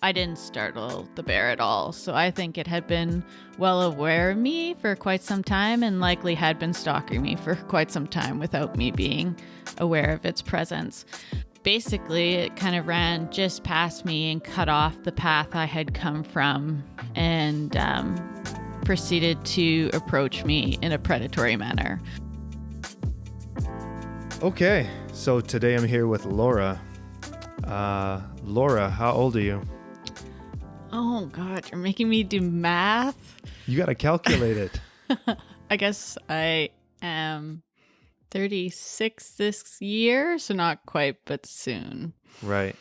I didn't startle the bear at all, so I think it had been well aware of me for quite some time and likely had been stalking me for quite some time without me being aware of its presence. Basically, it kind of ran just past me and cut off the path I had come from and proceeded to approach me in a predatory manner. Okay, so today I'm here with Laura. Laura, how old are you? Oh, God, you're making me do math? You got to calculate it. I guess I am 36 this year, so not quite, but soon. Right.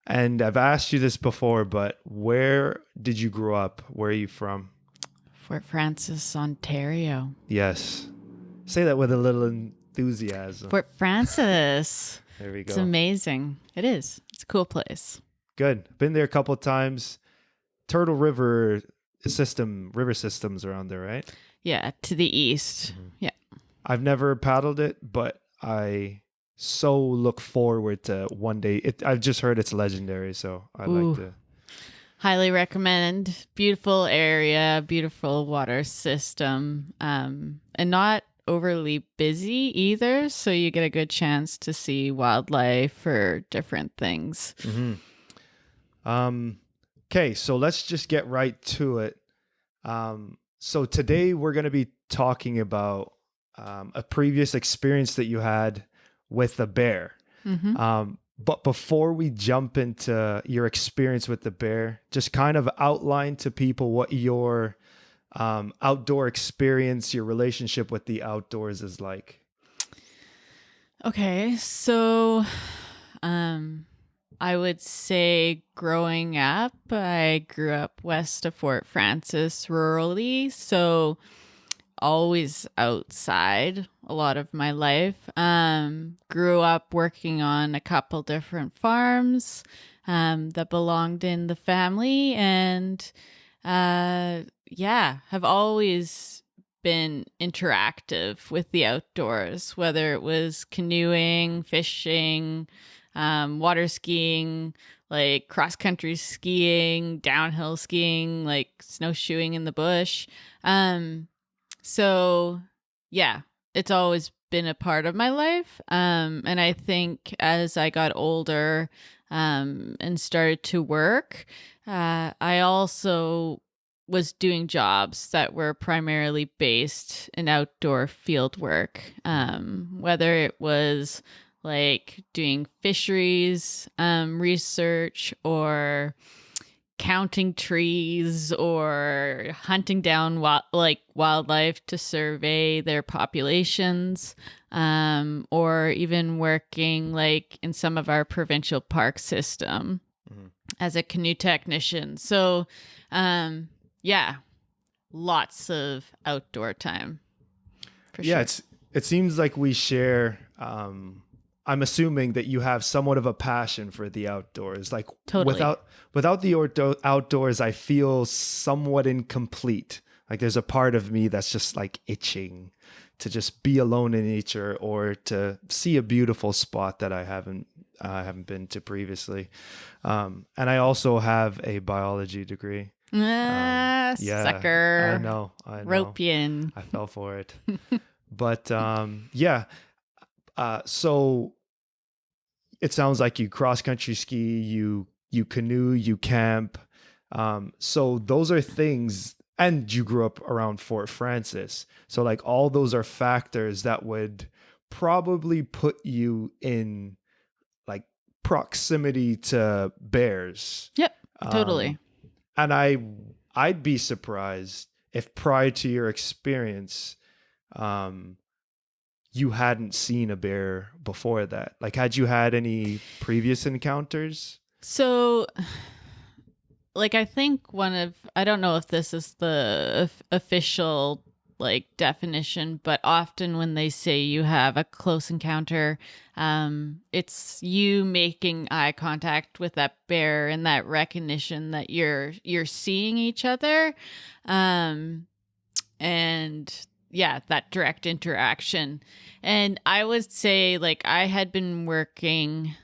And I've asked you this before, but where did you grow up? Where are you from? Fort Frances, Ontario. Yes. Say that with a little enthusiasm. Fort Frances. There we go. It's amazing. It is. It's a cool place. Good. Been there a couple of times. Turtle river systems around there, right? Yeah, to the east. Mm-hmm. Yeah. I've never paddled it, but I so look forward to one day. I've just heard it's legendary, so I like to. Highly recommend. Beautiful area, beautiful water system, and not overly busy either, so you get a good chance to see wildlife or different things. Mm-hmm. Okay, so let's just get right to it. So today we're going to be talking about a previous experience that you had with a bear. Mm-hmm. But before we jump into your experience with the bear, just kind of outline to people what your outdoor experience, your relationship with the outdoors is like. Okay, so I would say growing up, I grew up west of Fort Frances rurally, so always outside a lot of my life. Grew up working on a couple different farms that belonged in the family, and have always been interactive with the outdoors, whether it was canoeing, fishing, water skiing, like cross-country skiing, downhill skiing, like snowshoeing in the bush. So yeah, it's always been a part of my life. And I think as I got older and started to work, I also was doing jobs that were primarily based in outdoor field work, whether it was like doing fisheries research or counting trees or hunting down wildlife to survey their populations, or even working like in some of our provincial park system as a canoe technician. So lots of outdoor time. For sure. It seems like we share. I'm assuming that you have somewhat of a passion for the outdoors. Like totally. Without the outdoors, I feel somewhat incomplete. Like there's a part of me that's just like itching to just be alone in nature or to see a beautiful spot that I haven't been to previously. And I also have a biology degree. Sucker. I know. Ropian. I fell for it. But so it sounds like you cross-country ski, you canoe, you camp. So those are things, and you grew up around Fort Frances. So like all those are factors that would probably put you in like proximity to bears. Yep, totally. And I'd be surprised if prior to your experience, you hadn't seen a bear before that. Like, had you had any previous encounters? So, like, I think I don't know if this is the official like definition, but often when they say you have a close encounter, it's you making eye contact with that bear and that recognition that you're seeing each other, and yeah, that direct interaction. And I would say, like, I had been working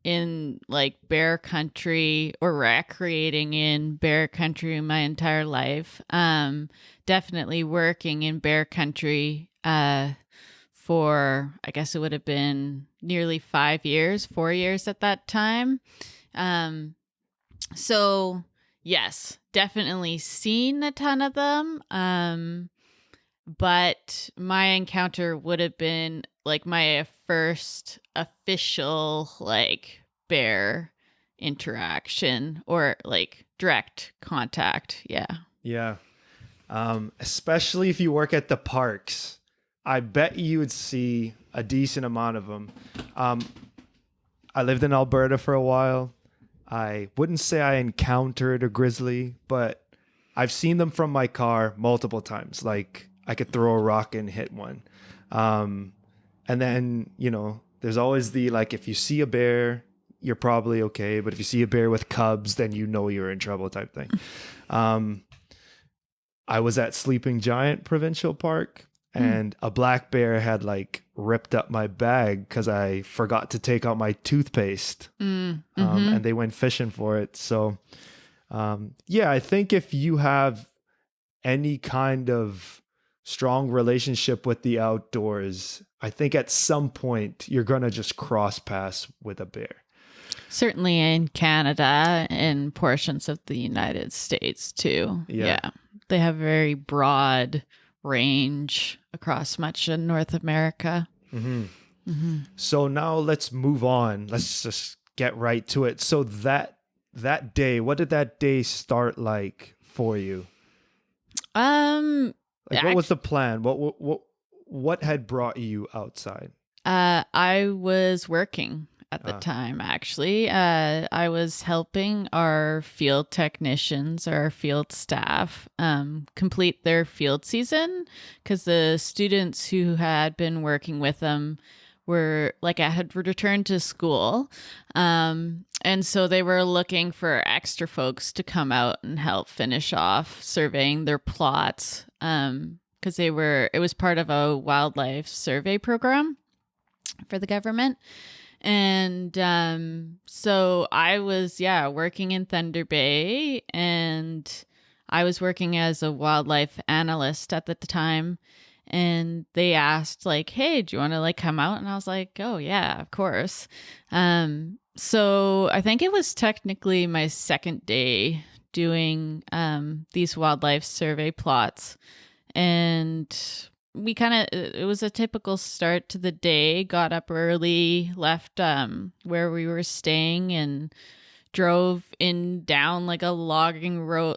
in like bear country or recreating in bear country my entire life. Definitely working in bear country for, I guess it would have been nearly 5 years, 4 years at that time. So yes, definitely seen a ton of them. But my encounter would have been like my first official like bear interaction or like direct contact. Yeah. Yeah. Especially if you work at the parks, I bet you would see a decent amount of them. I lived in Alberta for a while. I wouldn't say I encountered a grizzly, but I've seen them from my car multiple times. Like I could throw a rock and hit one. And then, there's always the, like, if you see a bear, you're probably okay. But if you see a bear with cubs, then you're in trouble type thing. I was at Sleeping Giant Provincial Park, and a black bear had like ripped up my bag because I forgot to take out my toothpaste. And they went fishing for it. So, I think if you have any kind of strong relationship with the outdoors, I think at some point you're going to just cross paths with a bear. Certainly in Canada and portions of the United States too. Yeah. They have a very broad range across much of North America. So now let's move on. Let's just get right to it. So that day, what did that day start like for you? What was the plan? What had brought you outside? I was working at the time, actually. I was helping our field technicians, our field staff, complete their field season because the students who had been working with them were like, I had returned to school. And so they were looking for extra folks to come out and help finish off surveying their plots. Because it was part of a wildlife survey program for the government. And so I was, working in Thunder Bay, and I was working as a wildlife analyst at the time. And they asked like, hey, do you want to like come out? And I was like, oh yeah, of course. So I think it was technically my second day doing these wildlife survey plots. And it was a typical start to the day, got up early, left where we were staying and drove down like a logging road,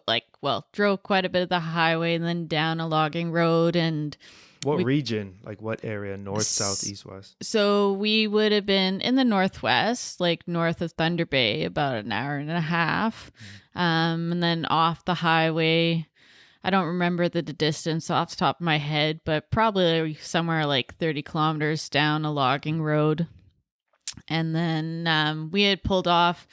drove quite a bit of the highway and then down a logging road. And what region, like what area? North, south, east, west? So we would have been in the northwest, like north of Thunder Bay, about an hour and a half. And then off the highway, I don't remember the distance off the top of my head, but probably somewhere like 30 kilometers down a logging road. And then we had pulled off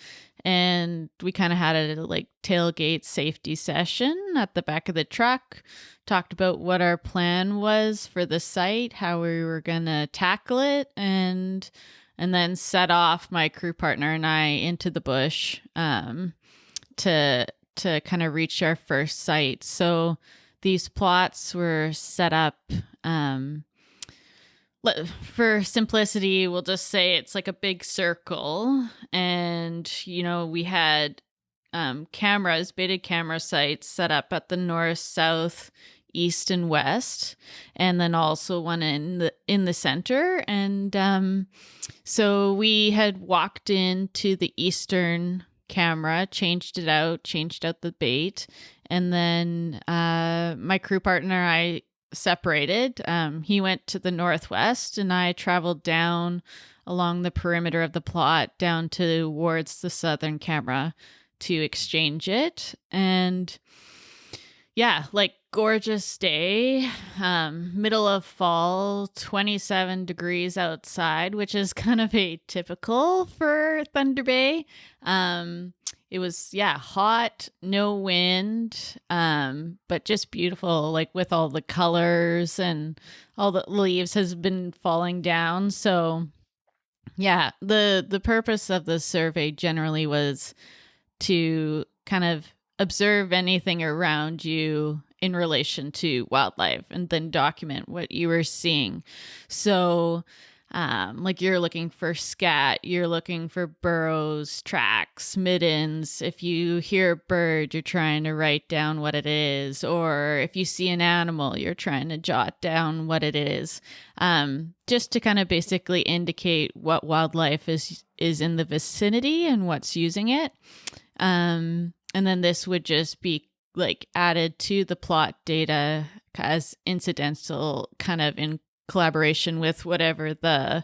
and we kind of had a like tailgate safety session at the back of the truck, talked about what our plan was for the site, how we were going to tackle it, and then set off my crew partner and I into the bush to kind of reach our first site. So these plots were set up, for simplicity, we'll just say it's like a big circle. And, we had baited camera sites set up at the north, south, east, and west, and then also one in the center. And so we had walked into the eastern camera, changed out the bait, and then my crew partner and I separated. He went to the northwest and I traveled down along the perimeter of the plot down towards the southern camera to exchange it. And gorgeous day, middle of fall, 27 degrees outside, which is kind of atypical for Thunder Bay. It was, hot, no wind, but just beautiful, like with all the colors and all the leaves has been falling down. So Yeah, the purpose of the survey generally was to kind of observe anything around you in relation to wildlife and then document what you were seeing. So, like you're looking for scat, you're looking for burrows, tracks, middens. If you hear a bird, you're trying to write down what it is. Or if you see an animal, you're trying to jot down what it is. Just to kind of basically indicate what wildlife is in the vicinity and what's using it. And then this would just be like added to the plot data as incidental, kind of in collaboration with whatever the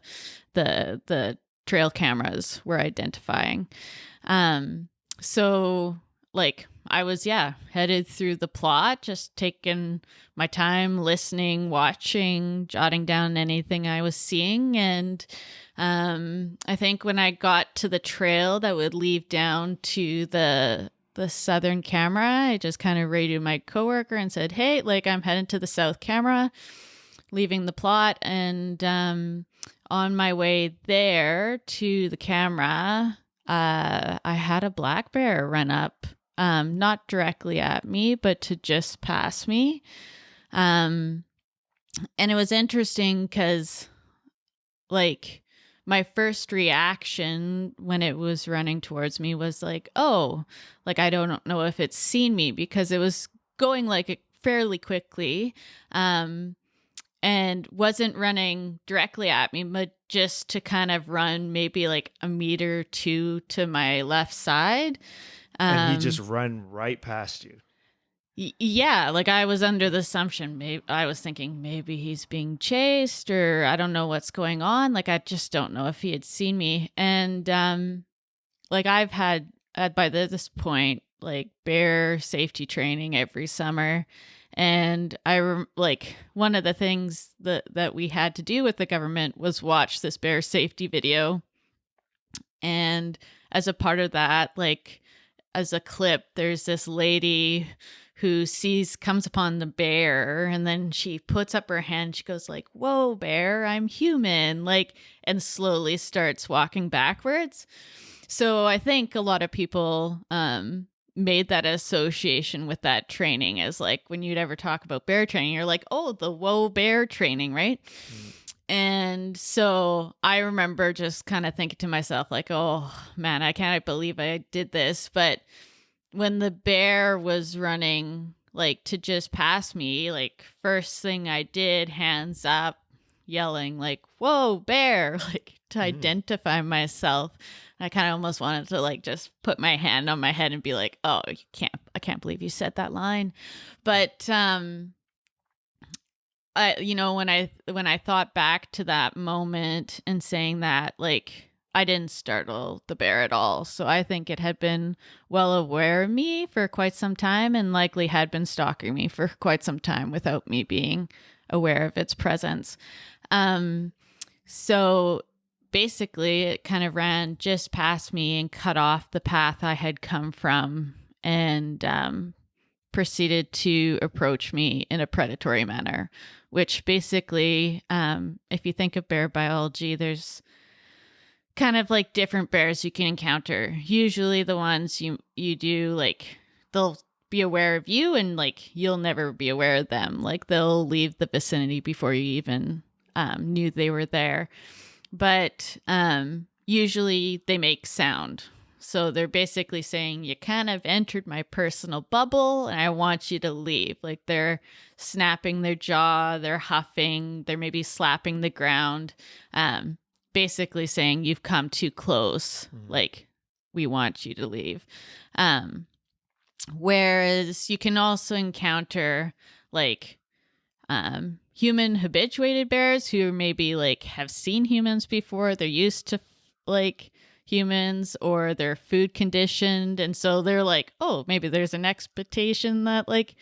trail cameras were identifying. So like I was headed through the plot, just taking my time, listening, watching, jotting down anything I was seeing. And I think when I got to the trail that would lead down to the southern camera, I just kind of radioed my coworker and said, hey, like I'm heading to the south camera, leaving the plot. And on my way there to the camera, I had a black bear run up, not directly at me, but to just pass me. And it was interesting because like my first reaction when it was running towards me was like, oh, like I don't know if it's seen me, because it was going like fairly quickly. And wasn't running directly at me, but just to kind of run maybe like a meter or two to my left side. And he just run right past you. Yeah, like I was under the assumption, maybe I was thinking maybe he's being chased, or I don't know what's going on. Like I just don't know if he had seen me. And like I've had by this point like bear safety training every summer. And like one of the things that we had to do with the government was watch this bear safety video. And as a part of that, like as a clip, there's this lady who comes upon the bear, and then she puts up her hand. She goes like, whoa, bear, I'm human, like, and slowly starts walking backwards. So I think a lot of people made that association with that training as like when you'd ever talk about bear training, you're like, oh, the whoa bear training, right? And so I remember just kind of thinking to myself like, oh man, I can't believe I did this. But when the bear was running like to just pass me, like first thing I did, hands up, yelling like, whoa, bear, like to identify myself. I kind of almost wanted to like just put my hand on my head and be like, oh, I can't believe you said that line. But when I thought back to that moment and saying that, like I didn't startle the bear at all. So I think it had been well aware of me for quite some time, and likely had been stalking me for quite some time without me being aware of its presence. So basically it kind of ran just past me and cut off the path I had come from, and proceeded to approach me in a predatory manner, which basically, if you think of bear biology, there's kind of like different bears you can encounter. Usually the ones you do, like they'll be aware of you and like you'll never be aware of them. Like they'll leave the vicinity before you even knew they were there. But usually they make sound. So they're basically saying, you kind of entered my personal bubble and I want you to leave. Like they're snapping their jaw, they're huffing, they're maybe slapping the ground, basically saying you've come too close. Like we want you to leave. Whereas you can also encounter like human habituated bears who maybe like have seen humans before. They're used to like humans, or they're food conditioned, and so they're like, oh, maybe there's an expectation that like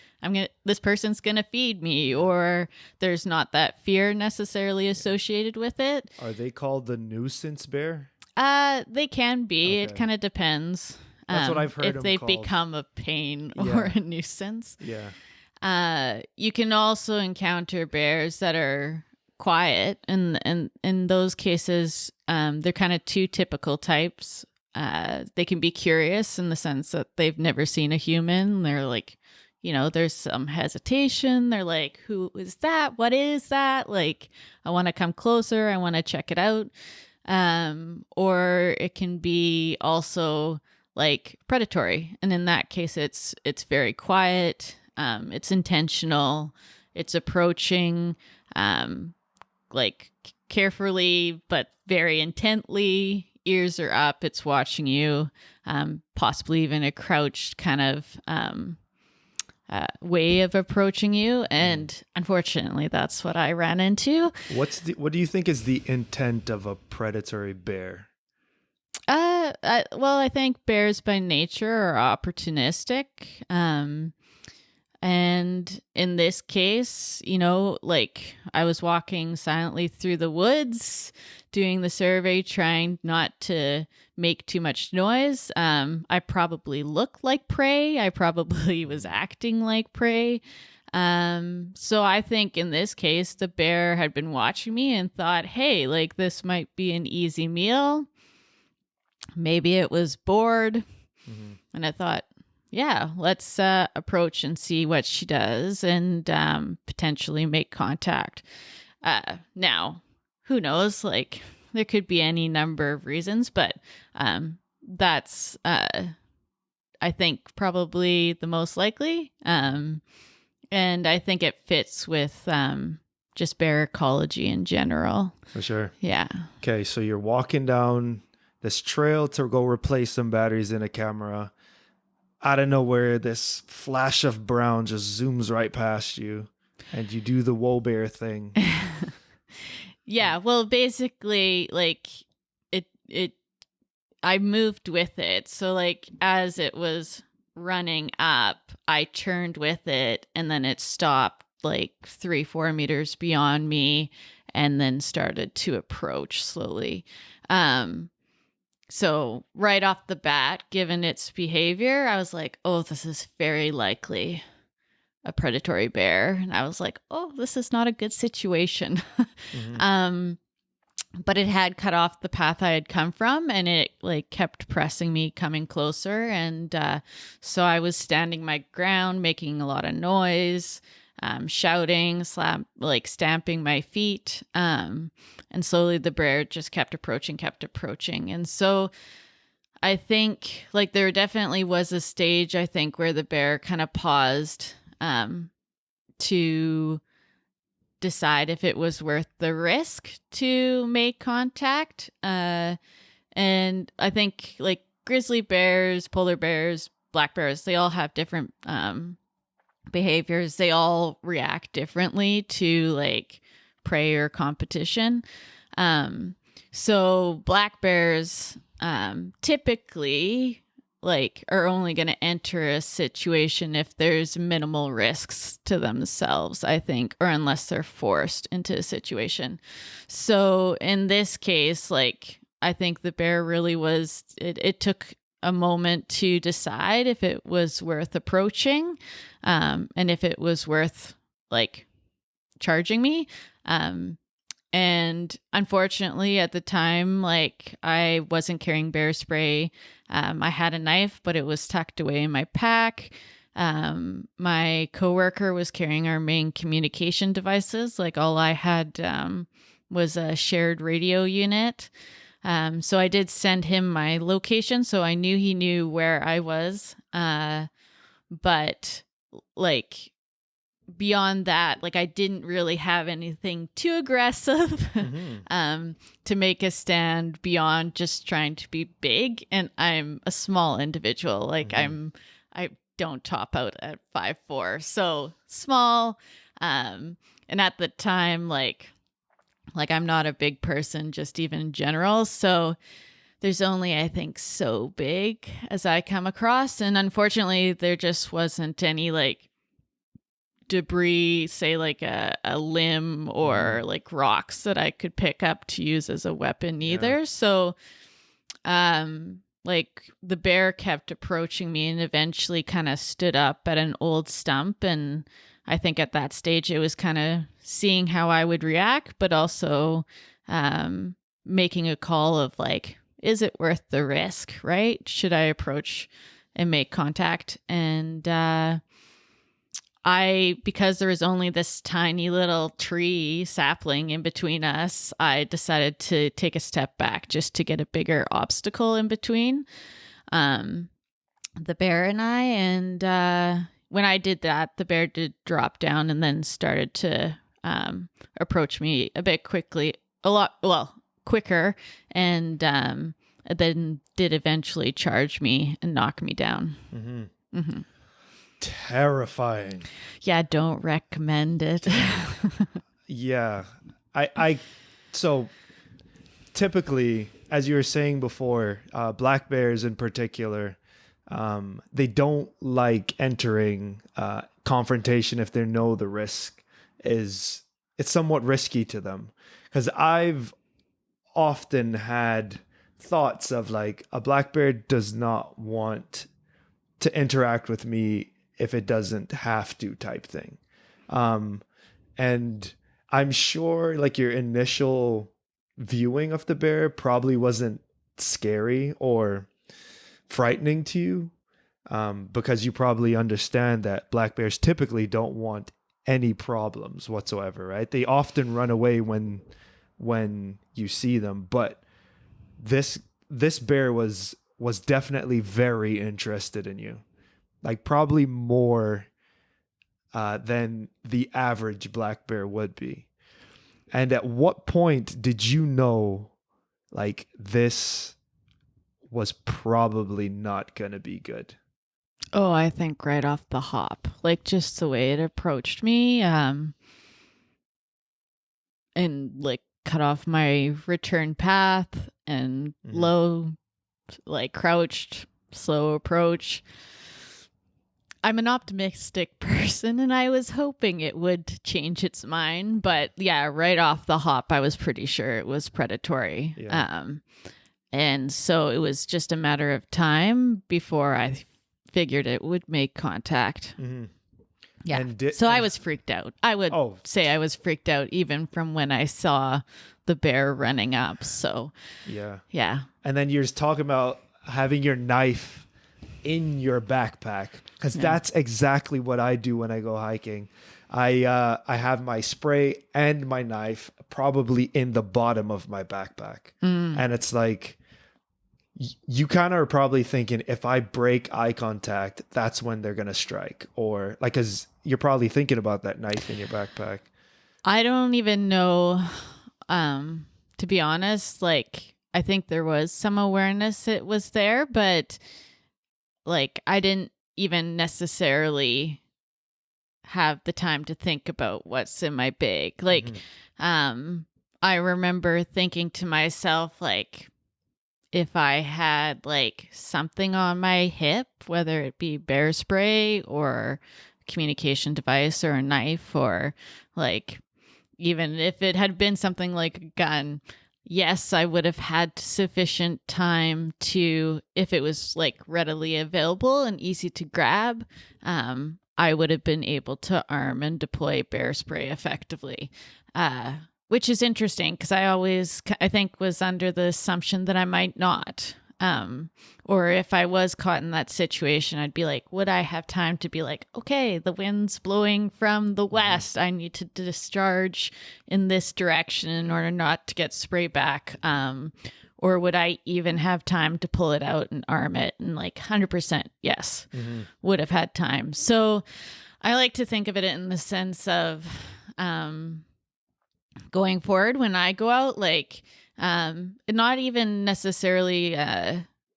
this person's gonna feed me, or there's not that fear necessarily associated with it. Are they called the nuisance bear? They can be. Okay. It kind of depends. That's what I've heard. If they've called. Become a pain or a nuisance. Yeah. You can also encounter bears that are quiet, and in those cases, they're kind of two typical types. They can be curious in the sense that they've never seen a human. They're like, there's some hesitation. They're like, who is that? What is that? Like, I want to come closer. I want to check it out. Or it can be also like predatory. And in that case, it's very quiet. It's intentional. It's approaching, like carefully, but very intently. Ears are up. It's watching you, possibly even a crouched kind of, way of approaching you. And unfortunately, that's what I ran into. What do you think is the intent of a predatory bear? Well, I think bears by nature are opportunistic. And in this case, like I was walking silently through the woods, doing the survey, trying not to make too much noise. I probably looked like prey. I probably was acting like prey. So I think in this case, the bear had been watching me and thought, hey, like this might be an easy meal. Maybe it was bored. Mm-hmm. And I thought, yeah, let's approach and see what she does and potentially make contact. Now, who knows? Like, there could be any number of reasons, but that's, I think, probably the most likely. And I think it fits with just bear ecology in general. For sure. Yeah. Okay, so you're walking down this trail to go replace some batteries in a camera. Out of nowhere, this flash of brown just zooms right past you, and you do the whoa bear thing. Yeah, well, basically, like I moved with it. So, like, as it was running up, I turned with it, and then it stopped like 3-4 meters beyond me, and then started to approach slowly. So right off the bat, given its behavior, I was like, oh, this is very likely a predatory bear. And I was like, oh, this is not a good situation. Mm-hmm. But it had cut off the path I had come from, and it like kept pressing me, coming closer. And so I was standing my ground, making a lot of noise, shouting, stamping my feet. And slowly the bear just kept approaching. And so I think like there definitely was a stage, I think, where the bear kind of paused to decide if it was worth the risk to make contact. And I think like grizzly bears, polar bears, black bears, they all have different behaviors. They all react differently to like prey or competition. So black bears typically like are only going to enter a situation if there's minimal risks to themselves, I think, or unless they're forced into a situation. So in this case, like I think the bear really was, it took a moment to decide if it was worth approaching, and if it was worth like charging me. And unfortunately at the time, like I wasn't carrying bear spray. I had a knife, but it was tucked away in my pack. My coworker was carrying our main communication devices. Like all I had was a shared radio unit. So I did send him my location, so I knew he knew where I was. But like beyond that, like I didn't really have anything too aggressive to make a stand beyond just trying to be big. And I'm a small individual. Like I don't top out at 5'4", so small. And at the time, like I'm not a big person, just even in general. So there's only, I think, so big as I come across. And unfortunately, there just wasn't any like debris, say like a limb or like rocks that I could pick up to use as a weapon either. Yeah. So like the bear kept approaching me and eventually kind of stood up at an old stump and I think at that stage it was kind of seeing how I would react, but also making a call of like, is it worth the risk, right? Should I approach and make contact? And because there was only this tiny little tree sapling in between us, I decided to take a step back just to get a bigger obstacle in between the bear and I. And when I did that, the bear did drop down and then started to approach me a bit quicker, and then did eventually charge me and knock me down. Mm-hmm. Mm-hmm. Terrifying. Yeah, don't recommend it. Yeah. So typically, as you were saying before, black bears in particular, they don't like entering confrontation if they know the risk it's somewhat risky to them. Because I've often had thoughts of like, a black bear does not want to interact with me if it doesn't have to, type thing. And I'm sure like your initial viewing of the bear probably wasn't scary or frightening to you, because you probably understand that black bears typically don't want any problems whatsoever, right? They often run away when you see them, but this bear was definitely very interested in you, like probably more than the average black bear would be. And at what point did you know like this was probably not gonna be good? Oh, I think right off the hop, like just the way it approached me, and like cut off my return path and low, like crouched, slow approach. I'm an optimistic person and I was hoping it would change its mind, but yeah, right off the hop, I was pretty sure it was predatory. Yeah. And so it was just a matter of time before I figured it would make contact. Mm-hmm. Yeah. I was freaked out. I would say I was freaked out even from when I saw the bear running up. So yeah. And then you're just talking about having your knife in your backpack, because that's exactly what I do when I go hiking. I have my spray and my knife probably in the bottom of my backpack. And it's like, you kind of are probably thinking, if I break eye contact, that's when they're going to strike. Or like, because you're probably thinking about that knife in your backpack. I don't even know, to be honest. Like, I think there was some awareness it was there, but like, I didn't even necessarily have the time to think about what's in my bag. Like, I remember thinking to myself, like, if I had like something on my hip, whether it be bear spray or communication device or a knife, or like, even if it had been something like a gun, yes, I would have had sufficient time to, if it was like readily available and easy to grab, I would have been able to arm and deploy bear spray effectively. Which is interesting because I think was under the assumption that I might not. Or if I was caught in that situation, I'd be like, would I have time to be like, okay, the wind's blowing from the west, I need to discharge in this direction in order not to get spray back. Or would I even have time to pull it out and arm it? And like 100% yes, would have had time. So I like to think of it in the sense of going forward when I go out, like, not even necessarily,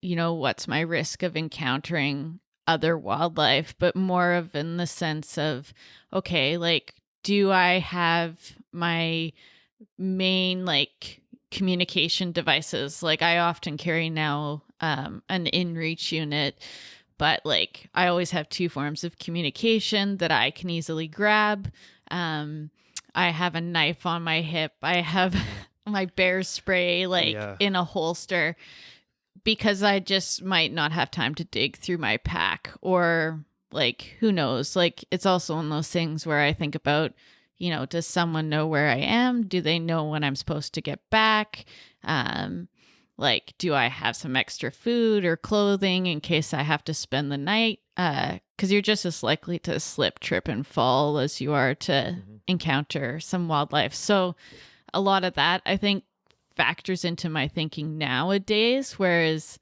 what's my risk of encountering other wildlife, but more of in the sense of, okay, like, do I have my main, like, communication devices? Like, I often carry now an in-reach unit, but like, I always have two forms of communication that I can easily grab. I have a knife on my hip. I have my bear spray in a holster, because I just might not have time to dig through my pack, or like, who knows? Like, it's also one of those things where I think about, does someone know where I am? Do they know when I'm supposed to get back? Like, do I have some extra food or clothing in case I have to spend the night? Because you're just as likely to slip, trip, and fall as you are to encounter some wildlife. So a lot of that, I think, factors into my thinking nowadays, whereas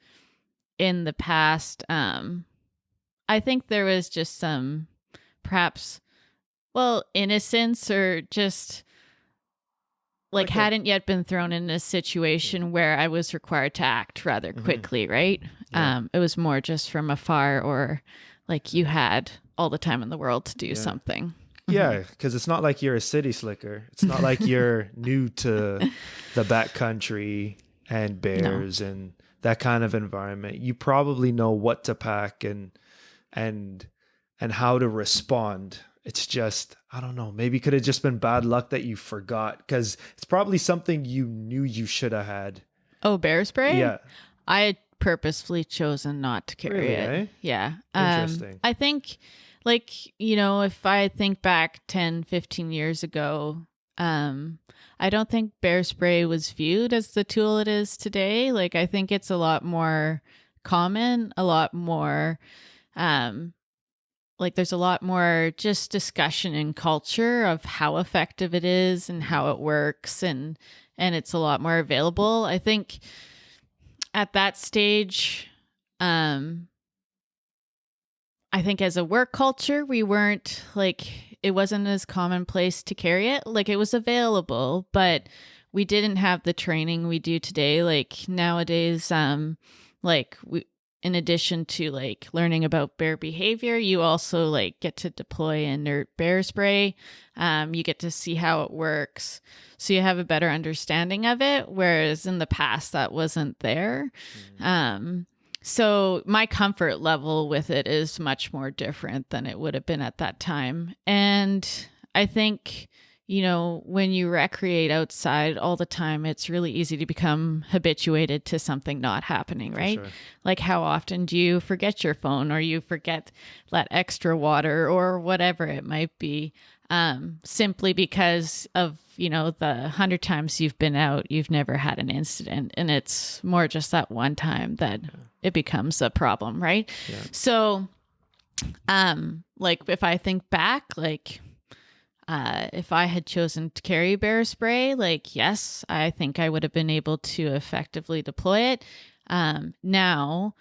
in the past, I think there was just some perhaps, innocence, or just like hadn't yet been thrown in a situation where I was required to act rather quickly, right? Yeah. It was more just from afar, or like you had all the time in the world to do something. Yeah, because it's not like you're a city slicker. It's not like you're new to the backcountry and bears and that kind of environment. You probably know what to pack and how to respond. It's just, I don't know, maybe it could have just been bad luck that you forgot, because it's probably something you knew you should have had. Oh, bear spray? Yeah. I had purposefully chosen not to carry it. Eh? Yeah. Interesting. I think, like, if I think back 10, 15 years ago, I don't think bear spray was viewed as the tool it is today. Like, I think it's a lot more common, a lot more, like there's a lot more just discussion in culture of how effective it is and how it works, and it's a lot more available. I think at that stage, I think as a work culture, we weren't like, it wasn't as commonplace to carry it. Like, it was available, but we didn't have the training we do today. Like nowadays, like in addition to like learning about bear behavior, you also like get to deploy inert bear spray. You get to see how it works, so you have a better understanding of it. Whereas in the past, that wasn't there. So my comfort level with it is much more different than it would have been at that time. And I think, when you recreate outside all the time, it's really easy to become habituated to something not happening, right? Sure. Like, how often do you forget your phone, or you forget that extra water, or whatever it might be, simply because of, the 100 times you've been out, you've never had an incident. And it's more just that one time that it becomes a problem, right? Yeah. So, like, if I think back, like, if I had chosen to carry bear spray, like, yes, I think I would have been able to effectively deploy it. Now,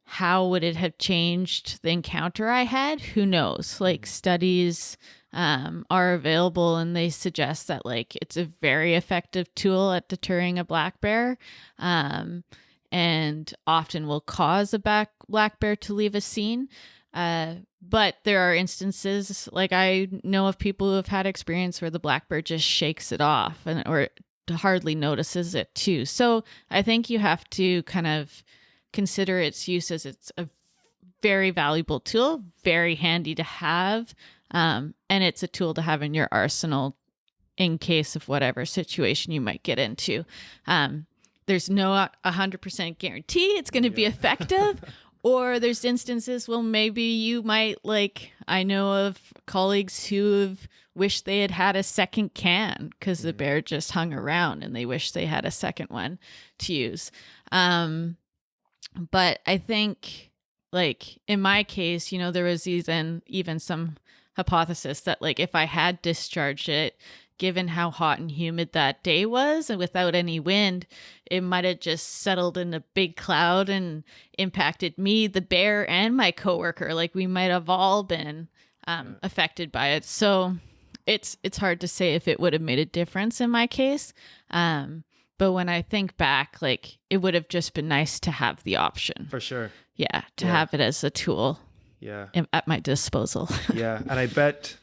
how would it have changed the encounter I had? Who knows? Like, studies are available, and they suggest that like it's a very effective tool at deterring a black bear, and often will cause a black bear to leave a scene. But there are instances, like I know of people who have had experience where the black bear just shakes it off, or hardly notices it too. So I think you have to kind of consider its use as it's a very valuable tool, very handy to have. And it's a tool to have in your arsenal in case of whatever situation you might get into. There's no 100% guarantee it's going to be effective. Or there's instances, well, maybe you might, like, I know of colleagues who have wished they had had a second can because the bear just hung around, and they wish they had a second one to use. But I think, like, in my case, there was even some hypothesis that, like, if I had discharged it, given how hot and humid that day was, and without any wind, it might have just settled in a big cloud and impacted me, the bear, and my coworker. Like, we might have all been affected by it. So it's hard to say if it would have made a difference in my case. But when I think back, like, it would have just been nice to have the option. For sure. Yeah, to have it as a tool. Yeah. At my disposal. Yeah, and I bet,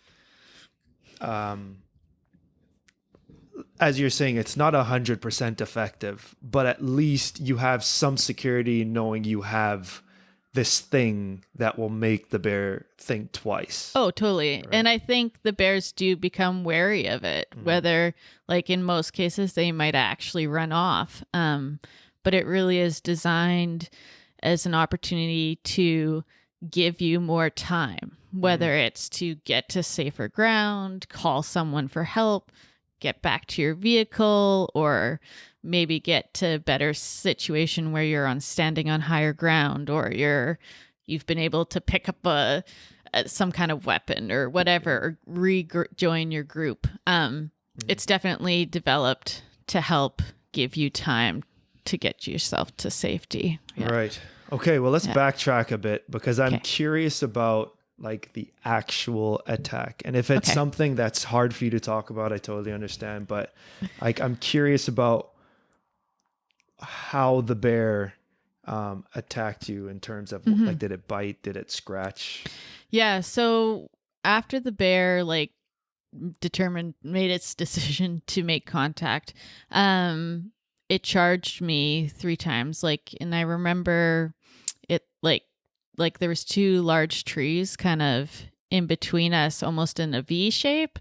as you're saying, it's not 100% effective, but at least you have some security knowing you have this thing that will make the bear think twice. Oh, totally. Right. And I think the bears do become wary of it, whether, like, in most cases, they might actually run off. But it really is designed as an opportunity to give you more time, whether it's to get to safer ground, call someone for help, get back to your vehicle, or maybe get to a better situation where you're standing on higher ground, or you've been able to pick up some kind of weapon or whatever, or rejoin your group. It's definitely developed to help give you time to get yourself to safety. Yeah. Right. Okay. Well, let's backtrack a bit, because I'm curious about like the actual attack. And if it's something that's hard for you to talk about, I totally understand. But like, I'm curious about how the bear attacked you in terms of like, did it bite? Did it scratch? Yeah. So after the bear like made its decision to make contact, it charged me 3 times. Like, and I remember it like there was 2 large trees kind of in between us, almost in a V shape.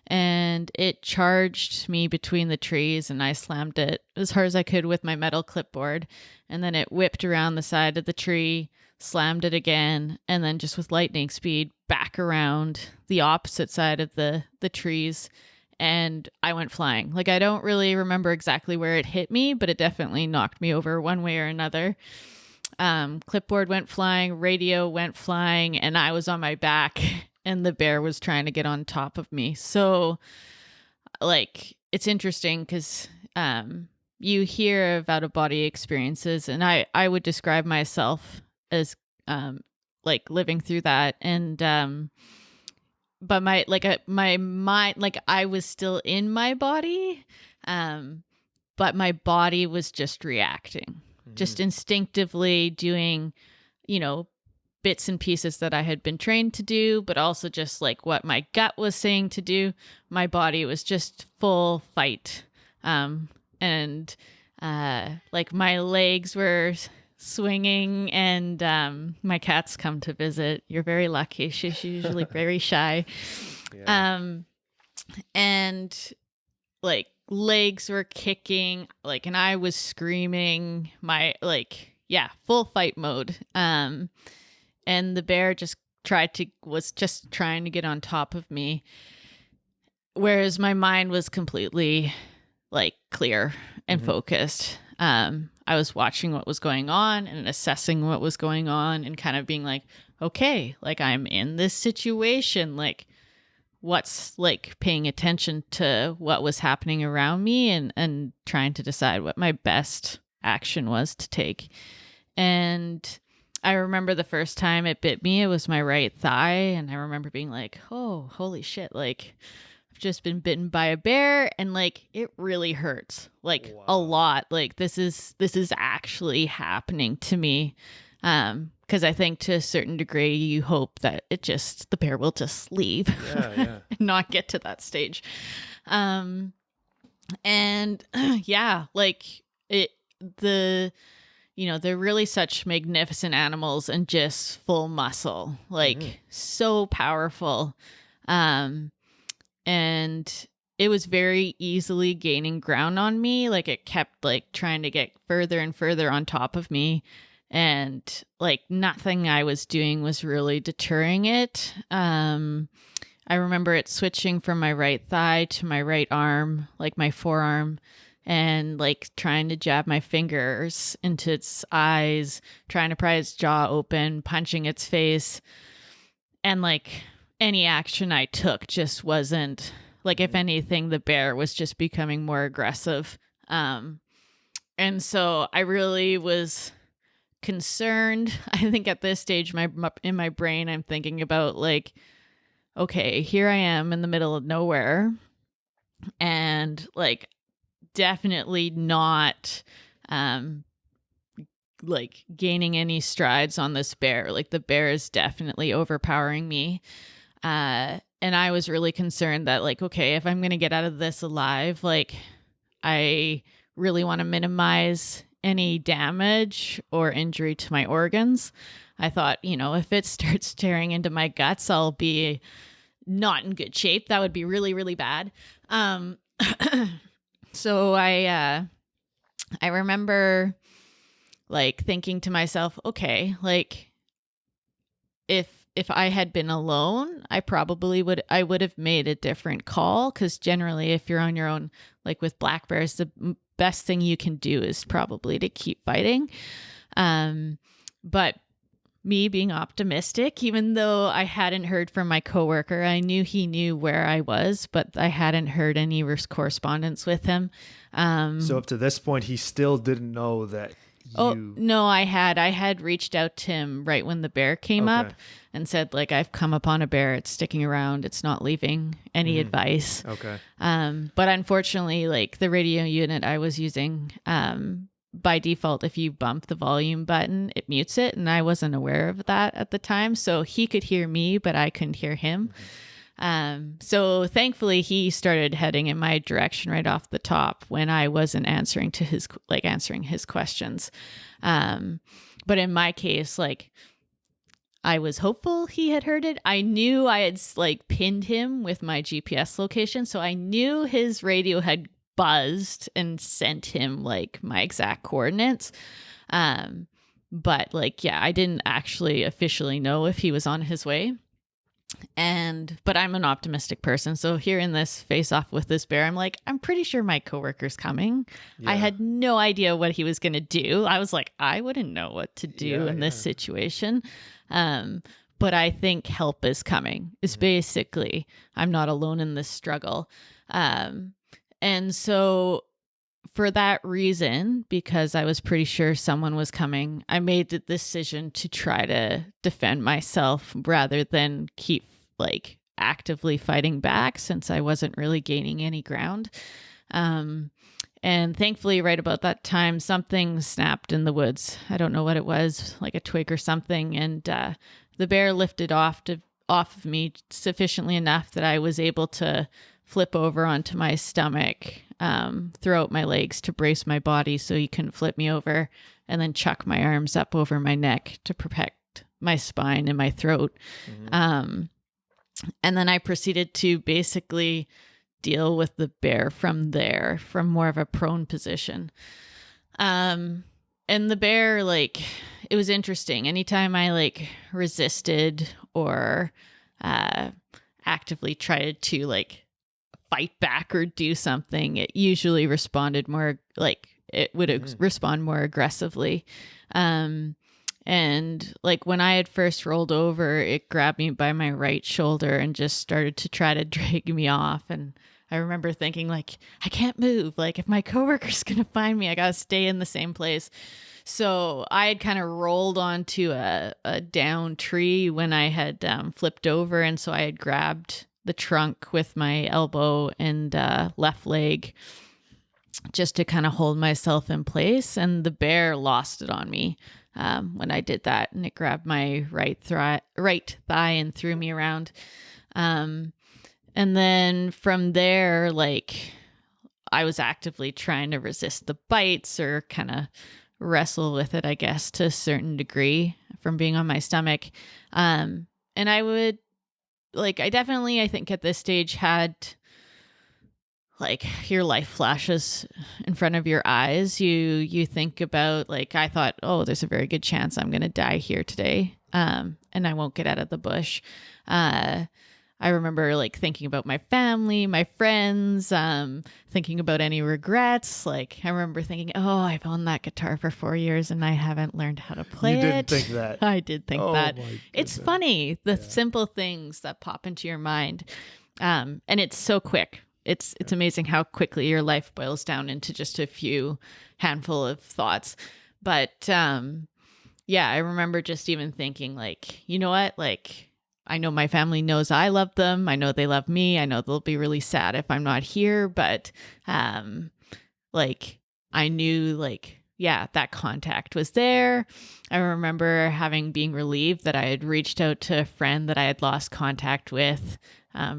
And it charged me between the trees, and I slammed it as hard as I could with my metal clipboard. And then it whipped around the side of the tree, slammed it again, and then just with lightning speed back around the opposite side of the trees. And I went flying. Like, I don't really remember exactly where it hit me, but it definitely knocked me over one way or another. Clipboard went flying, radio went flying, and I was on my back, and the bear was trying to get on top of me. So, like, it's interesting because you hear of out-of-body experiences, and I would describe myself as like living through that. And but my mind, like, I was still in my body, but my body was just reacting, just instinctively doing, bits and pieces that I had been trained to do, but also just like what my gut was saying to do. My body was just full fight. And like my legs were swinging, and my cat's come to visit. You're very lucky. She's usually very shy. Yeah. And like legs were kicking, like, and I was screaming, full fight mode. And the bear was just trying to get on top of me, whereas my mind was completely like clear and focused. I was watching what was going on and assessing what was going on, and kind of being like, okay, like, I'm in this situation, like, what's, like, paying attention to what was happening around me, and trying to decide what my best action was to take. And I remember the first time it bit me, it was my right thigh. And I remember being like, oh, holy shit. Like, I've just been bitten by a bear, and like, it really hurts, like, a lot. Like, this is actually happening to me. Because I think to a certain degree, you hope that the bear will just leave and not get to that stage. And yeah, like they're really such magnificent animals, and just full muscle, like so powerful. And it was very easily gaining ground on me. Like, it kept like trying to get further and further on top of me. And like, nothing I was doing was really deterring it. I remember it switching from my right thigh to my right arm, like my forearm, and like trying to jab my fingers into its eyes, trying to pry its jaw open, punching its face. And like, any action I took just wasn't, like, if anything, the bear was just becoming more aggressive. And so I really was concerned. I think at this stage, in my brain, I'm thinking about like, okay, here I am in the middle of nowhere, and like, definitely not like gaining any strides on this bear. Like, the bear is definitely overpowering me. And I was really concerned that, like, okay, if I'm going to get out of this alive, like, I really want to minimize any damage or injury to my organs. I thought, if it starts tearing into my guts, I'll be not in good shape. That would be really, really bad. So I remember like thinking to myself, okay, like, if I had been alone, I would have made a different call, because generally if you're on your own, like with black bears, the best thing you can do is probably to keep fighting. But me being optimistic, even though I hadn't heard from my coworker, I knew he knew where I was, but I hadn't heard any correspondence with him. So up to this point, he still didn't know that Oh, you. no, I had reached out to him right when the bear came up and said, like, I've come upon a bear. It's sticking around. It's not leaving any advice. Okay. But unfortunately, like, the radio unit I was using, by default, if you bump the volume button, it mutes it. And I wasn't aware of that at the time. So he could hear me, but I couldn't hear him. So thankfully he started heading in my direction right off the top when I wasn't answering his questions. But in my case, like, I was hopeful he had heard it. I knew I had like pinned him with my GPS location. So I knew his radio had buzzed and sent him like my exact coordinates. But like, yeah, I didn't actually officially know if he was on his way. But I'm an optimistic person. So hearing this face off with this bear, I'm like, I'm pretty sure my coworker's coming. Yeah. I had no idea what he was going to do. I was like, I wouldn't know what to do in this situation. But I think help is coming. It's basically, I'm not alone in this struggle. And so for that reason, because I was pretty sure someone was coming, I made the decision to try to defend myself rather than keep like actively fighting back, since I wasn't really gaining any ground. And thankfully, right about that time, something snapped in the woods. I don't know what it was, like a twig or something. And the bear lifted off of me sufficiently enough that I was able to flip over onto my stomach, throw out my legs to brace my body so he couldn't flip me over, and then chuck my arms up over my neck to protect my spine and my throat. And then I proceeded to basically deal with the bear from there, from more of a prone position. And the bear, like, it was interesting. Anytime I like resisted or actively tried to like fight back or do something, it usually responded more like it would respond more aggressively. And like when I had first rolled over, it grabbed me by my right shoulder and just started to try to drag me off. And I remember thinking, like, I can't move. Like, if my coworker's going to find me, I got to stay in the same place. So I had kind of rolled onto a down tree when I had flipped over. And so I had grabbed the trunk with my elbow and left leg just to kind of hold myself in place. And the bear lost it on me when I did that. And it grabbed my right thigh and threw me around. And then from there, like, I was actively trying to resist the bites or kind of wrestle with it, I guess, to a certain degree from being on my stomach. And I would, like, I think at this stage had, like, your life flashes in front of your eyes. You think about, like, I thought, oh, there's a very good chance I'm going to die here today. And I won't get out of the bush. I remember like thinking about my family, my friends, thinking about any regrets. Like, I remember thinking, oh, I've owned that guitar for 4 years and I haven't learned how to play it. You didn't think that? I did think that. It's funny, the simple things that pop into your mind. And it's so quick. It's amazing how quickly your life boils down into just a few handful of thoughts. But yeah, I remember just even thinking, like, you know what, like, I know my family knows I love them. I know they love me. I know they'll be really sad if I'm not here. But like, I knew, like, yeah, that contact was there. I remember being relieved that I had reached out to a friend that I had lost contact with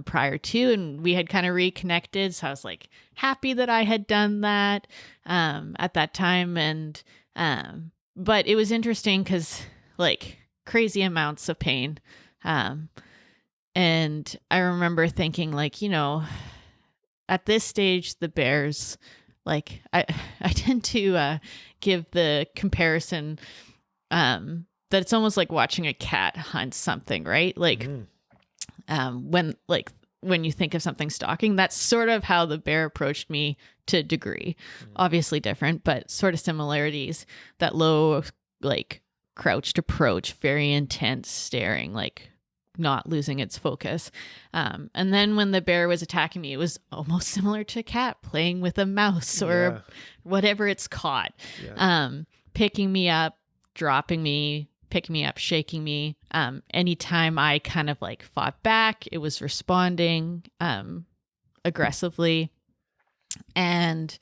prior to, and we had kind of reconnected. So I was like happy that I had done that at that time. And but it was interesting because, like, crazy amounts of pain. And I remember thinking, like, you know, at this stage, the bears, like, I tend to give the comparison that it's almost like watching a cat hunt something, right? Like when you think of something stalking, that's sort of how the bear approached me to a degree. Obviously different, but sort of similarities. That low, like crouched approach, very intense staring, like not losing its focus. And then when the bear was attacking me, it was almost similar to a cat playing with a mouse or whatever it's caught. Picking me up, dropping me, picking me up, shaking me. Anytime I kind of like fought back, it was responding aggressively. And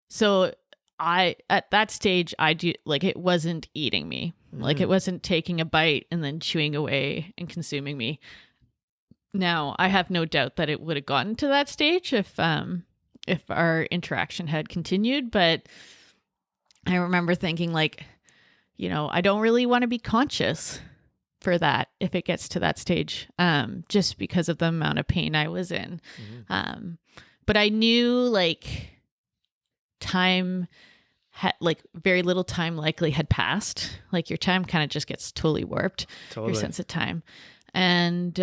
so at that stage, it wasn't eating me. Like it wasn't taking a bite and then chewing away and consuming me. Now, I have no doubt that it would have gotten to that stage if our interaction had continued. But I remember thinking like, I don't really want to be conscious for that if it gets to that stage, just because of the amount of pain I was in. But I knew like very little time likely had passed. Like your time kind of just gets totally warped, your sense of time. And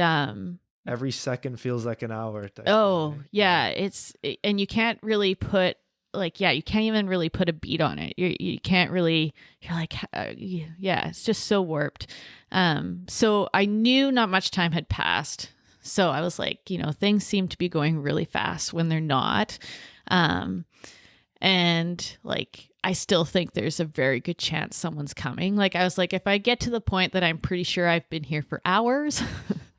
every second feels like an hour. And you can't really put you can't even really put a beat on it. You can't really, you're like, it's just so warped. So I knew not much time had passed. So I was like, things seem to be going really fast when they're not. And like, I still think there's a very good chance someone's coming. Like, I was like, if I get to the point that I'm pretty sure I've been here for hours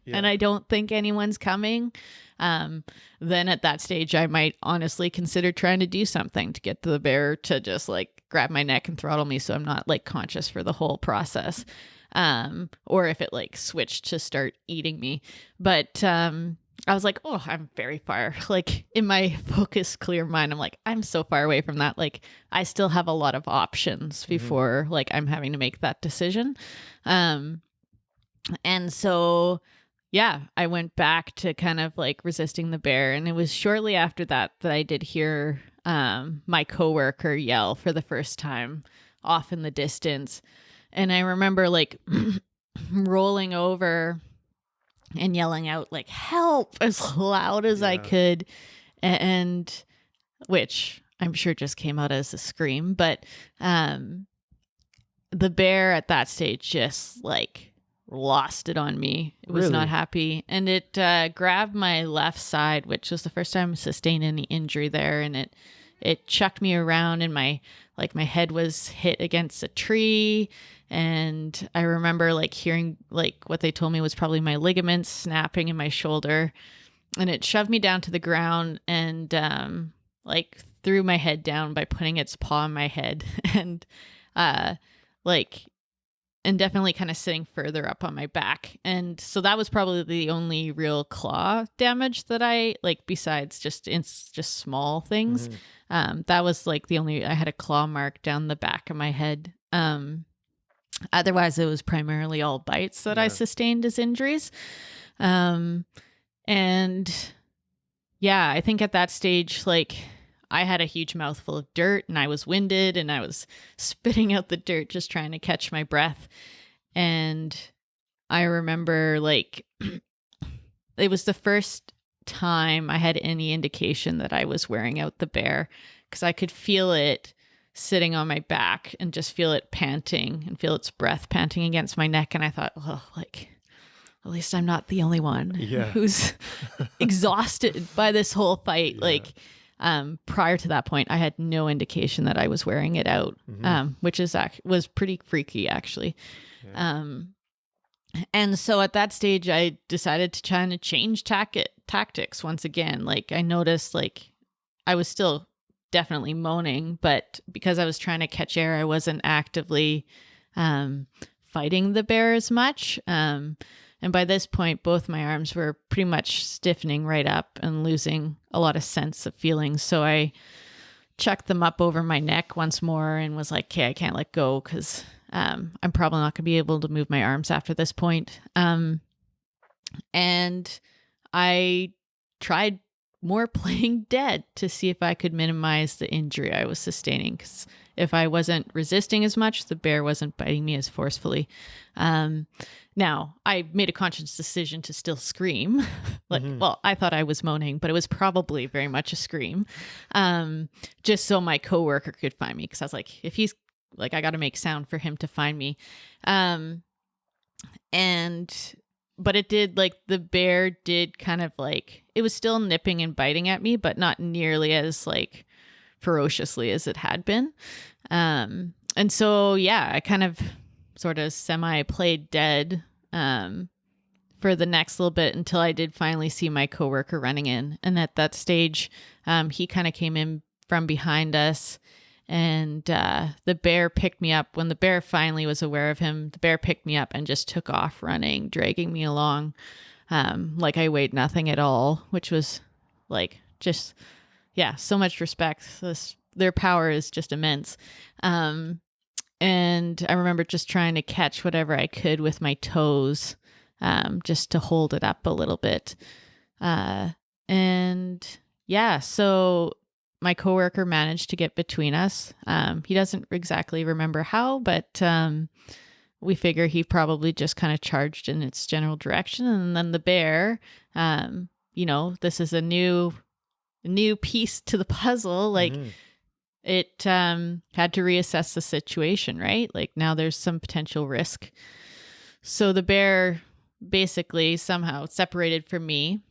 and I don't think anyone's coming, then at that stage, I might honestly consider trying to do something to get the bear to just like grab my neck and throttle me so I'm not like conscious for the whole process. Or if it like switched to start eating me. But I was like, oh, I'm very far. Like in my focused, clear mind, I'm like, I'm so far away from that. Like I still have a lot of options before like I'm having to make that decision. And so, I went back to kind of like resisting the bear. And it was shortly after that I did hear my coworker yell for the first time off in the distance. And I remember like rolling over and yelling out like help as loud as I could, and which I'm sure just came out as a scream. But the bear at that stage just like lost it on me. It was not happy, and it grabbed my left side, which was the first time I sustained any injury there, and it chucked me around, and my head was hit against a tree. And I remember like hearing like what they told me was probably my ligaments snapping in my shoulder, and it shoved me down to the ground and like threw my head down by putting its paw on my head and and definitely kind of sitting further up on my back. And so that was probably the only real claw damage that I like, besides just small things. That was like I had a claw mark down the back of my head. Otherwise it was primarily all bites that I sustained as injuries. And I think at that stage, like I had a huge mouthful of dirt and I was winded and I was spitting out the dirt, just trying to catch my breath. And I remember like, it was the first time I had any indication that I was wearing out the bear, because I could feel it sitting on my back and just feel it panting and feel its breath panting against my neck. And I thought, oh, like, at least I'm not the only one who's exhausted by this whole fight. Like, prior to that point, I had no indication that I was wearing it out, which was pretty freaky, actually. And so at that stage, I decided to try to change tactics once again. Like, I noticed, like, I was still definitely moaning, but because I was trying to catch air, I wasn't actively fighting the bear as much. And by this point, both my arms were pretty much stiffening right up and losing a lot of sense of feeling. So I chucked them up over my neck once more and was like, okay, I can't let go because I'm probably not going to be able to move my arms after this point. And I tried more playing dead to see if I could minimize the injury I was sustaining. Because if I wasn't resisting as much, the bear wasn't biting me as forcefully. Now, I made a conscious decision to still scream. Well, I thought I was moaning, but it was probably very much a scream, just so my coworker could find me. Because I was like, if he's like, I got to make sound for him to find me. But it did, like, the bear did kind of like, it was still nipping and biting at me, but not nearly as like ferociously as it had been. And so, yeah, I kind of sort of semi played dead for the next little bit until I did finally see my coworker running in. And at that stage, he kind of came in from behind us. And the bear picked me up. When the bear finally was aware of him, the bear picked me up and just took off running, dragging me along like I weighed nothing at all, which was like just, yeah, so much respect. Their power is just immense. And I remember just trying to catch whatever I could with my toes just to hold it up a little bit. And yeah, so my coworker managed to get between us. He doesn't exactly remember how, but we figure he probably just kind of charged in its general direction. And then the bear, this is a new piece to the puzzle. Like it had to reassess the situation, right? Like now there's some potential risk. So the bear basically somehow separated from me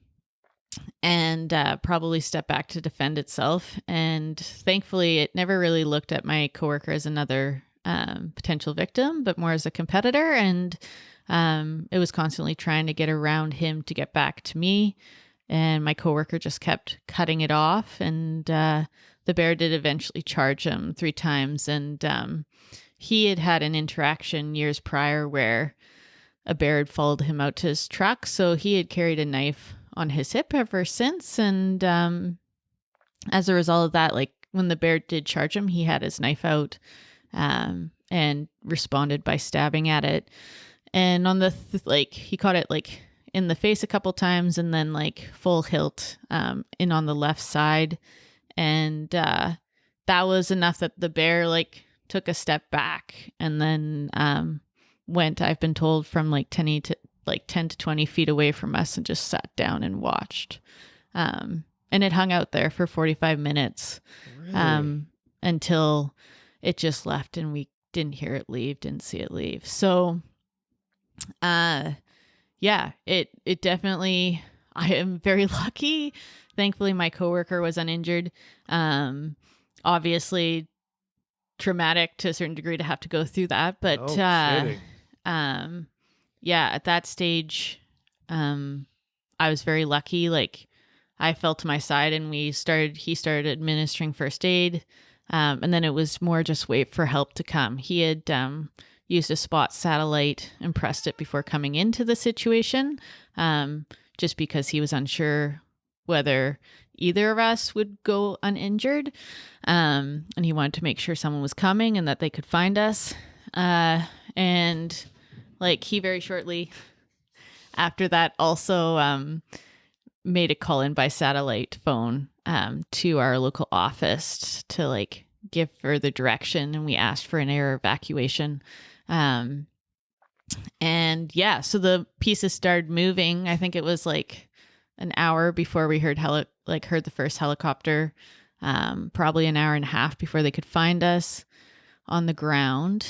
and probably stepped back to defend itself. And thankfully, it never really looked at my coworker as another potential victim, but more as a competitor. And it was constantly trying to get around him to get back to me. And my coworker just kept cutting it off. And the bear did eventually charge him 3 times. And he had had an interaction years prior where a bear had followed him out to his truck. So he had carried a knife on his hip ever since. And as a result of that, like when the bear did charge him, he had his knife out and responded by stabbing at it. And on the, he caught it like in the face a couple times and then like full hilt in on the left side. And that was enough that the bear like took a step back and then went, I've been told, from like 10 to 20 feet away from us and just sat down and watched. And it hung out there for 45 minutes until it just left and we didn't hear it leave, didn't see it leave. So, yeah, it definitely, I am very lucky. Thankfully, my coworker was uninjured. Obviously traumatic to a certain degree to have to go through that, but yeah, at that stage, I was very lucky. Like I fell to my side and he started administering first aid. And then it was more just wait for help to come. He had used a spot satellite and pressed it before coming into the situation, just because he was unsure whether either of us would go uninjured. And he wanted to make sure someone was coming and that they could find us. And like he very shortly after that also made a call in by satellite phone to our local office to like give further direction, and we asked for an air evacuation. And yeah, so the pieces started moving. I think it was like an hour before we heard the first helicopter, probably an hour and a half before they could find us on the ground.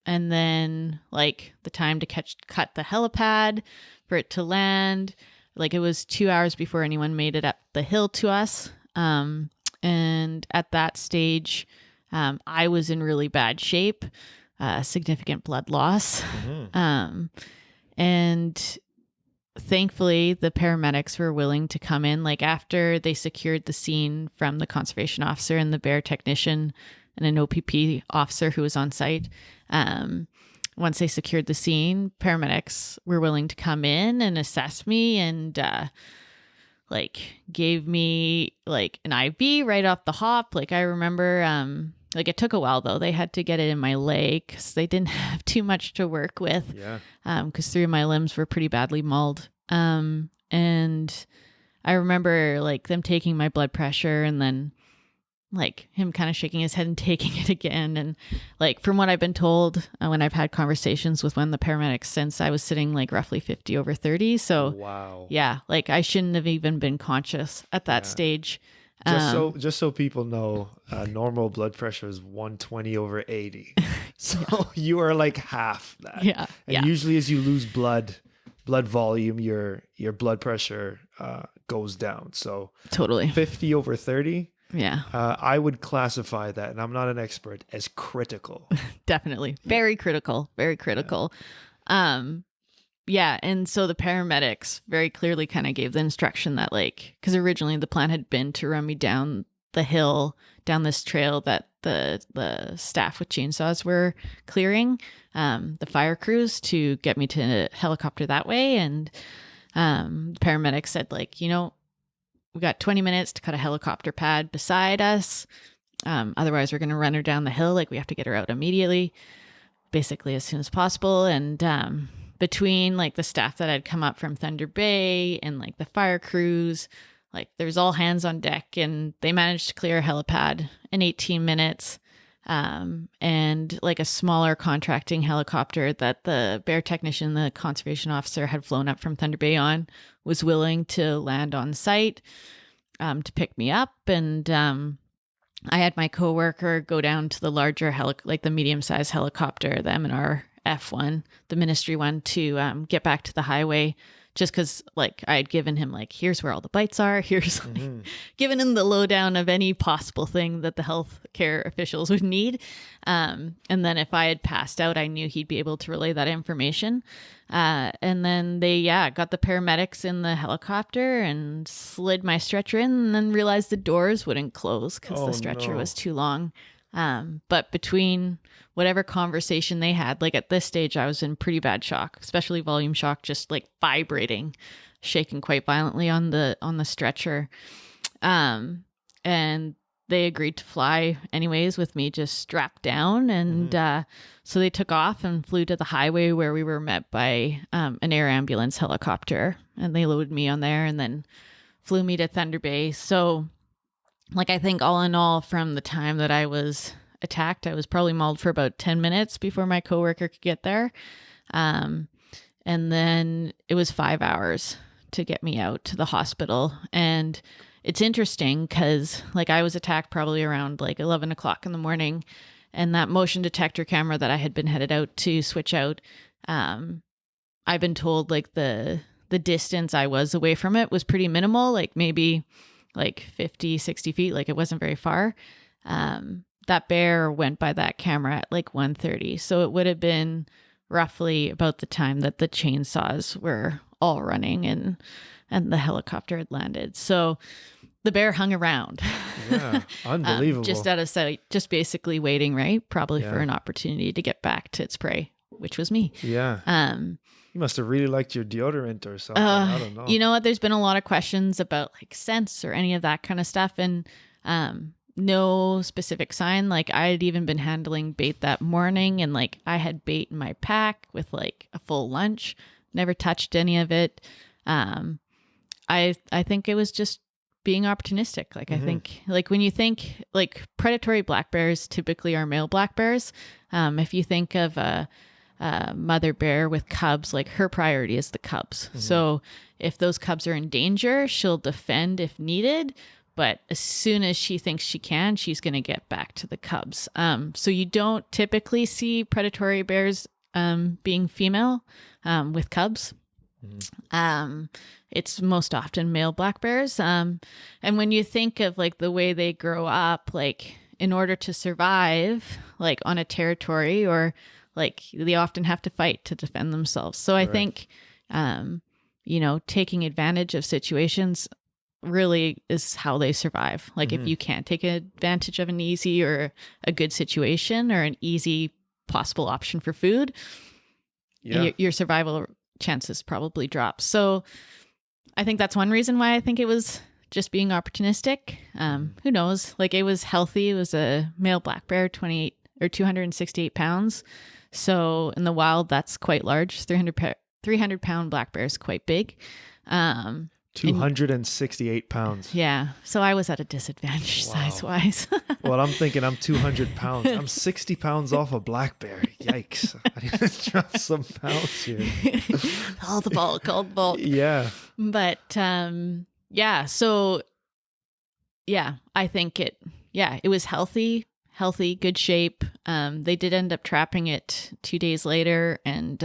And then like the time to cut the helipad for it to land, like it was 2 hours before anyone made it up the hill to us. And at that stage, I was in really bad shape, significant blood loss. And thankfully the paramedics were willing to come in, like after they secured the scene from the conservation officer and the bear technician and an OPP officer who was on site. Once they secured the scene, paramedics were willing to come in and assess me and like gave me like an IV right off the hop. Like I remember, like it took a while though. They had to get it in my leg because they didn't have too much to work with. Yeah. Because 3 of my limbs were pretty badly mauled. And I remember like them taking my blood pressure and then like him kind of shaking his head and taking it again. And like from what I've been told when I've had conversations with one of the paramedics since, I was sitting like roughly 50 over 30. So wow. yeah, like I shouldn't have even been conscious at that stage. Just so people know, normal blood pressure is 120 over 80. So you are like half that. Yeah. And usually as you lose blood volume, your blood pressure goes down. So totally 50 over 30. Yeah. I would classify that, and I'm not an expert, as critical. Definitely. Very critical. Very critical. Yeah. And so the paramedics very clearly kind of gave the instruction that like, because originally the plan had been to run me down the hill, down this trail that the staff with chainsaws were clearing, the fire crews, to get me to a helicopter that way. And the paramedics said like, you know, we got 20 minutes to cut a helicopter pad beside us. Otherwise, we're going to run her down the hill. Like, we have to get her out immediately, basically as soon as possible. And between like the staff that had come up from Thunder Bay and like the fire crews, like there was all hands on deck, and they managed to clear a helipad in 18 minutes. And like a smaller contracting helicopter that the bear technician, the conservation officer, had flown up from Thunder Bay on, was willing to land on site to pick me up. And I had my coworker go down to the larger like the medium-sized helicopter, the M&R F1, the ministry one, to get back to the highway, just because like I had given him like, here's where all the bites are, here's like, giving him the lowdown of any possible thing that the healthcare officials would need. And then if I had passed out, I knew he'd be able to relay that information. And then they got the paramedics in the helicopter and slid my stretcher in, and then realized the doors wouldn't close because the stretcher was too long. But between whatever conversation they had, like at this stage, I was in pretty bad shock, especially volume shock, just like vibrating, shaking quite violently on the stretcher. And they agreed to fly anyways with me just strapped down. And so they took off and flew to the highway, where we were met by an air ambulance helicopter, and they loaded me on there and then flew me to Thunder Bay. So like, I think all in all, from the time that I was attacked, I was probably mauled for about 10 minutes before my coworker could get there. And then it was 5 hours to get me out to the hospital. And it's interesting because like I was attacked probably around like 11 o'clock in the morning, and that motion detector camera that I had been headed out to switch out, I've been told like the distance I was away from it was pretty minimal, like maybe like 50, 60 feet. Like it wasn't very far. That bear went by that camera at like 1:30. So it would have been roughly about the time that the chainsaws were all running and the helicopter had landed. So the bear hung around. Yeah, unbelievable. Just out of sight, just basically waiting, right? Probably for an opportunity to get back to its prey, which was me. Yeah. You must have really liked your deodorant or something. I don't know. You know what? There's been a lot of questions about like scents or any of that kind of stuff. And no specific sign. Like I had even been handling bait that morning, and like I had bait in my pack with like a full lunch, never touched any of it. I think it was just being opportunistic. Like I think like when you think like predatory black bears typically are male black bears. If you think of a mother bear with cubs, like her priority is the cubs. So if those cubs are in danger, she'll defend if needed. But as soon as she thinks she can, she's going to get back to the cubs. So you don't typically see predatory bears being female with cubs. It's most often male black bears. And when you think of like the way they grow up, like in order to survive, like on a territory, or like they often have to fight to defend themselves. So I think, taking advantage of situations really is how they survive. Like if you can't take advantage of an easy or a good situation or an easy possible option for food, your survival chances probably drop. So I think that's one reason why I think it was just being opportunistic. Who knows? Like it was healthy. It was a male black bear, 268 pounds. So in the wild, that's quite large. 300 pound black bear is quite big. 268 pounds. Yeah. So I was at a disadvantage size-wise. Well, I'm thinking I'm 200 pounds. I'm 60 pounds off a black bear. Yikes. I need to drop some pounds here. all the bulk. Yeah. But yeah. So yeah, I think it was healthy, good shape. They did end up trapping it 2 days later, and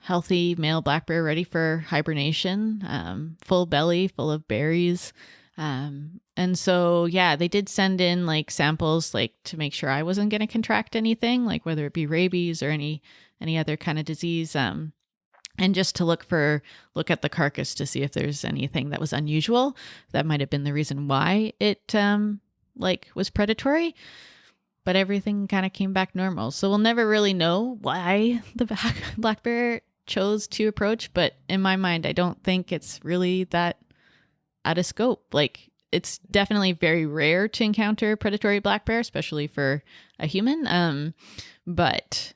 healthy male black bear ready for hibernation, full belly, full of berries. And so, yeah, they did send in like samples, like to make sure I wasn't going to contract anything, like whether it be rabies or any other kind of disease. And just to look at the carcass to see if there's anything that was unusual. That might have been the reason why it was predatory. But everything kind of came back normal. So we'll never really know why the black bear chose to approach. But in my mind, I don't think it's really that out of scope. Like, it's definitely very rare to encounter predatory black bear, especially for a human. But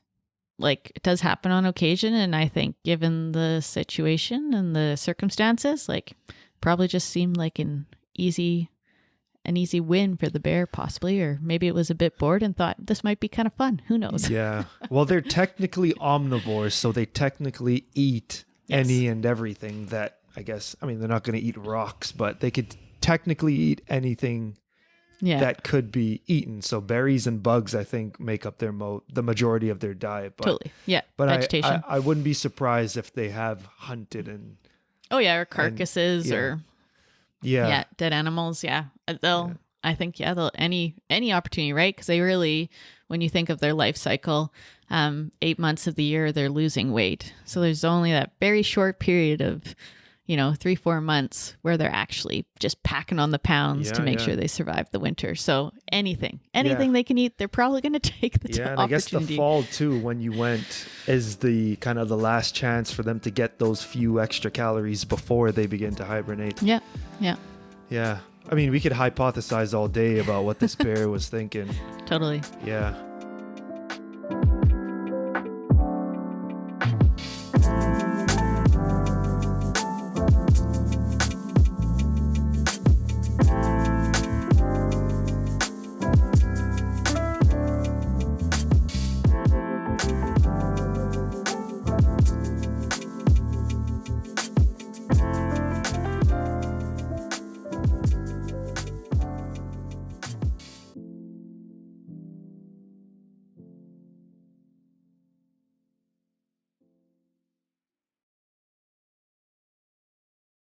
like, it does happen on occasion. And I think given the situation and the circumstances, like, probably just seemed like an easy win for the bear, possibly, or maybe it was a bit bored and thought this might be kind of fun. Who knows? Yeah. Well, they're technically omnivores, so they technically eat any and everything that, I guess, I mean, they're not going to eat rocks, but they could technically eat anything that could be eaten. So berries and bugs, I think, make up the majority of their diet. But, totally. Yeah. But vegetation. I wouldn't be surprised if they have hunted and... Oh, yeah. Or carcasses or... Yeah, dead animals. Yeah, I think they'll any opportunity, right? Because they really, when you think of their life cycle, 8 months of the year they're losing weight. So there's only that very short period of, 3-4 months where they're actually just packing on the pounds to make sure they survive the winter. So anything they can eat, they're probably going to take the and opportunity. I guess the fall too, when you went, is the kind of the last chance for them to get those few extra calories before they begin to hibernate. Yeah. I mean, we could hypothesize all day about what this bear was thinking. Totally. Yeah.